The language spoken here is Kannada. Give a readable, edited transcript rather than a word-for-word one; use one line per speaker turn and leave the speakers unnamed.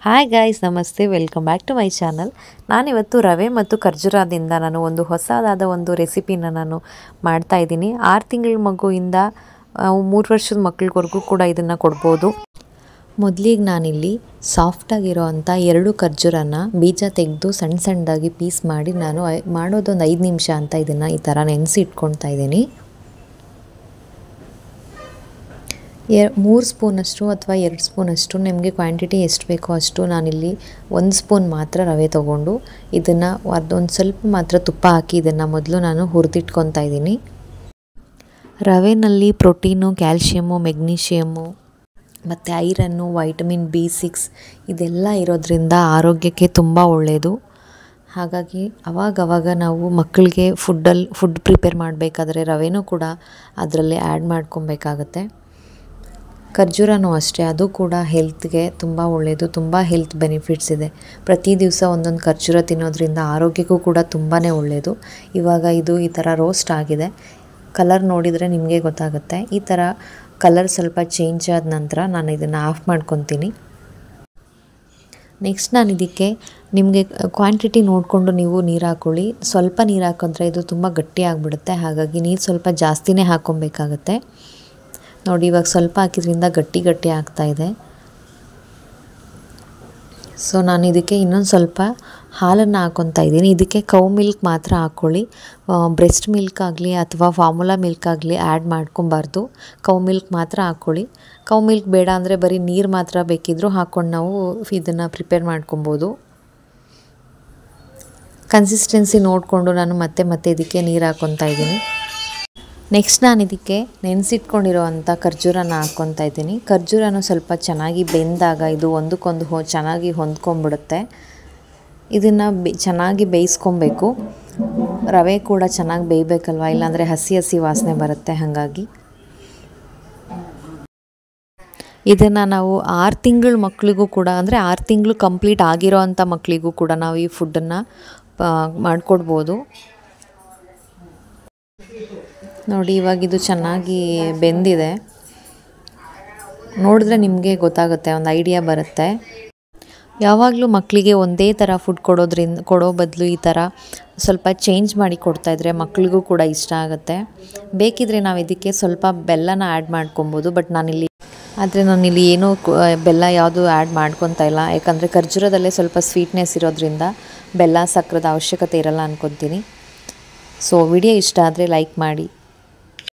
ಹಾಯ್ ಗಾಯ್ಸ್, ನಮಸ್ತೆ. Welcome back to my channel. ನಾನಿವತ್ತು ರವೆ ಮತ್ತು ಖರ್ಜೂರದಿಂದ ನಾನು ಒಂದು ಹೊಸದಾದ ಒಂದು ರೆಸಿಪಿನ ನಾನು ಮಾಡ್ತಾಯಿದ್ದೀನಿ. 6 ತಿಂಗಳ ಮಗುವಿಂದ 3 ವರ್ಷದ ಮಕ್ಕಳಿವರೆಗೂ ಕೂಡ ಇದನ್ನು ಕೊಡ್ಬೋದು. ಮೊದಲಿಗೆ ನಾನಿಲ್ಲಿ ಸಾಫ್ಟಾಗಿರೋ ಅಂಥ 2 ಖರ್ಜೂರನ ಬೀಜ ತೆಗೆದು ಸಣ್ಣ ಸಣ್ಣದಾಗಿ ಪೀಸ್ ಮಾಡಿ ನಾನು ಮಾಡೋದೊಂದು 5 ನಿಮಿಷ ಅಂತ ಇದನ್ನು ಈ ಥರ ನೆನೆಸಿ ಇಟ್ಕೊಳ್ತಾ ಇದ್ದೀನಿ. 3 ಸ್ಪೂನಷ್ಟು ಅಥವಾ 2 ಸ್ಪೂನಷ್ಟು ನಿಮಗೆ ಕ್ವಾಂಟಿಟಿ ಎಷ್ಟು ಬೇಕೋ ಅಷ್ಟು ನಾನಿಲ್ಲಿ 1 ಸ್ಪೂನ್ ಮಾತ್ರ ರವೆ ತೊಗೊಂಡು ಇದನ್ನು ಅದೊಂದು ಸ್ವಲ್ಪ ಮಾತ್ರ ತುಪ್ಪ ಹಾಕಿ ಇದನ್ನು ಮೊದಲು ನಾನು ಹುರಿದಿಟ್ಕೊತಾ ಇದ್ದೀನಿ. ರವೆನಲ್ಲಿ ಪ್ರೋಟೀನು, ಕ್ಯಾಲ್ಶಿಯಮ್ಮು, ಮೆಗ್ನೀಷಿಯಮ್ಮು ಮತ್ತು ಐರನ್ನು, ವೈಟಮಿನ್ B6 ಇದೆಲ್ಲ ಇರೋದ್ರಿಂದ ಆರೋಗ್ಯಕ್ಕೆ ತುಂಬ ಒಳ್ಳೆಯದು. ಹಾಗಾಗಿ ಅವಾಗವಾಗ ನಾವು ಮಕ್ಕಳಿಗೆ ಫುಡ್ ಪ್ರಿಪೇರ್ ಮಾಡಬೇಕಾದ್ರೆ ರವೆನೂ ಕೂಡ ಅದರಲ್ಲಿ ಆ್ಯಡ್ ಮಾಡ್ಕೊಬೇಕಾಗತ್ತೆ. ಖರ್ಜೂರನೂ ಅಷ್ಟೇ, ಅದು ಕೂಡ ಹೆಲ್ತ್ಗೆ ತುಂಬ ಒಳ್ಳೆಯದು. ತುಂಬ ಹೆಲ್ತ್ ಬೆನಿಫಿಟ್ಸ್ ಇದೆ. ಪ್ರತಿ ದಿವಸ ಒಂದೊಂದು ಖರ್ಜೂರ ತಿನ್ನೋದ್ರಿಂದ ಆರೋಗ್ಯಕ್ಕೂ ಕೂಡ ತುಂಬಾ ಒಳ್ಳೆಯದು. ಇವಾಗ ಇದು ಈ ಥರ ರೋಸ್ಟ್ ಆಗಿದೆ. ಕಲರ್ ನೋಡಿದರೆ ನಿಮಗೆ ಗೊತ್ತಾಗುತ್ತೆ. ಈ ಥರ ಕಲರ್ ಸ್ವಲ್ಪ ಚೇಂಜ್ ಆದ ನಂತರ ನಾನು ಇದನ್ನು ಆಫ್ ಮಾಡ್ಕೊತೀನಿ. ನೆಕ್ಸ್ಟ್ ನಾನು ಇದಕ್ಕೆ ನಿಮಗೆ ಕ್ವಾಂಟಿಟಿ ನೋಡಿಕೊಂಡು ನೀವು ನೀರು ಹಾಕ್ಕೊಳ್ಳಿ. ಸ್ವಲ್ಪ ನೀರು ಹಾಕಿದ್ರೆ ಇದು ತುಂಬ ಗಟ್ಟಿ ಆಗಿಬಿಡುತ್ತೆ. ಹಾಗಾಗಿ ನೀರು ಸ್ವಲ್ಪ ಜಾಸ್ತಿನೇ ಹಾಕ್ಕೊಬೇಕಾಗತ್ತೆ. ನೋಡಿ, ಇವಾಗ ಸ್ವಲ್ಪ ಹಾಕಿದ್ರಿಂದ ಗಟ್ಟಿ ಆಗ್ತಾಯಿದೆ. ಸೊ ನಾನು ಇದಕ್ಕೆ ಇನ್ನೊಂದು ಸ್ವಲ್ಪ ಹಾಲನ್ನು ಹಾಕ್ಕೊತಾ ಇದ್ದೀನಿ. ಇದಕ್ಕೆ ಕೌ ಮಿಲ್ಕ್ ಮಾತ್ರ ಹಾಕ್ಕೊಳ್ಳಿ. ಬ್ರೆಸ್ಟ್ ಮಿಲ್ಕ್ ಆಗಲಿ ಅಥವಾ ಫಾರ್ಮುಲಾ ಮಿಲ್ಕ್ ಆಗಲಿ ಆ್ಯಡ್ ಮಾಡ್ಕೊಬಾರ್ದು. ಕೌ ಮಿಲ್ಕ್ ಮಾತ್ರ ಹಾಕ್ಕೊಳ್ಳಿ. ಕೌ ಮಿಲ್ಕ್ ಬೇಡ ಅಂದರೆ ಬರೀ ನೀರು ಮಾತ್ರ ಬೇಕಿದ್ದರೂ ಹಾಕ್ಕೊಂಡು ನಾವು ಇದನ್ನು ಪ್ರಿಪೇರ್ ಮಾಡ್ಕೊಬೋದು. ಕನ್ಸಿಸ್ಟೆನ್ಸಿ ನೋಡಿಕೊಂಡು ನಾನು ಮತ್ತೆ ಇದಕ್ಕೆ ನೀರು ಹಾಕ್ಕೊತಾ ಇದ್ದೀನಿ. ನೆಕ್ಸ್ಟ್ ನಾನು ಇದಕ್ಕೆ ನೆನೆಸಿಟ್ಕೊಂಡಿರೋ ಅಂಥ ಖರ್ಜೂರನ ಹಾಕ್ಕೊತಾ ಇದ್ದೀನಿ. ಖರ್ಜೂರನ ಸ್ವಲ್ಪ ಚೆನ್ನಾಗಿ ಬೆಂದಾಗ ಇದು ಒಂದಕ್ಕೊಂದು ಚೆನ್ನಾಗಿ ಹೊಂದ್ಕೊಂಡ್ಬಿಡುತ್ತೆ. ಇದನ್ನು ಚೆನ್ನಾಗಿ ಬೇಯಿಸ್ಕೊಬೇಕು. ರವೆ ಕೂಡ ಚೆನ್ನಾಗಿ ಬೇಯಬೇಕಲ್ವ, ಇಲ್ಲಾಂದರೆ ಹಸಿ ವಾಸನೆ ಬರುತ್ತೆ. ಹಾಗಾಗಿ ಇದನ್ನು ನಾವು 6 ತಿಂಗಳ ಮಕ್ಕಳಿಗೂ ಕೂಡ, ಅಂದರೆ 6 ತಿಂಗಳು ಕಂಪ್ಲೀಟ್ ಆಗಿರೋ ಅಂಥ ಮಕ್ಕಳಿಗೂ ಕೂಡ ನಾವು ಈ ಫುಡ್ಡನ್ನು ಮಾಡಿಕೊಡ್ಬೋದು. ನೋಡಿ, ಇವಾಗ ಇದು ಚೆನ್ನಾಗಿ ಬೆಂದಿದೆ. ನೋಡಿದ್ರೆ ನಿಮಗೆ ಗೊತ್ತಾಗುತ್ತೆ, ಒಂದು ಐಡಿಯಾ ಬರುತ್ತೆ. ಯಾವಾಗಲೂ ಮಕ್ಕಳಿಗೆ ಒಂದೇ ಥರ ಫುಡ್ ಕೊಡೋ ಬದಲು ಈ ಥರ ಸ್ವಲ್ಪ ಚೇಂಜ್ ಮಾಡಿ ಕೊಡ್ತಾಯಿದ್ರೆ ಮಕ್ಕಳಿಗೂ ಕೂಡ ಇಷ್ಟ ಆಗುತ್ತೆ. ಬೇಕಿದ್ರೆ ನಾವು ಇದಕ್ಕೆ ಸ್ವಲ್ಪ ಬೆಲ್ಲನ ಆ್ಯಡ್ ಮಾಡ್ಕೊಬೋದು. ಬಟ್ ನಾನಿಲ್ಲಿ ಏನೂ ಬೆಲ್ಲ ಯಾವುದು ಆ್ಯಡ್ ಮಾಡ್ಕೊತಾ ಇಲ್ಲ. ಯಾಕಂದರೆ ಖರ್ಜೂರದಲ್ಲೇ ಸ್ವಲ್ಪ ಸ್ವೀಟ್ನೆಸ್ ಇರೋದ್ರಿಂದ ಬೆಲ್ಲ ಸಕ್ಕರೆದ ಅವಶ್ಯಕತೆ ಇರಲ್ಲ ಅಂದ್ಕೊತೀನಿ. ಸೊ ವಿಡಿಯೋ ಇಷ್ಟ ಆದರೆ ಲೈಕ್ ಮಾಡಿ.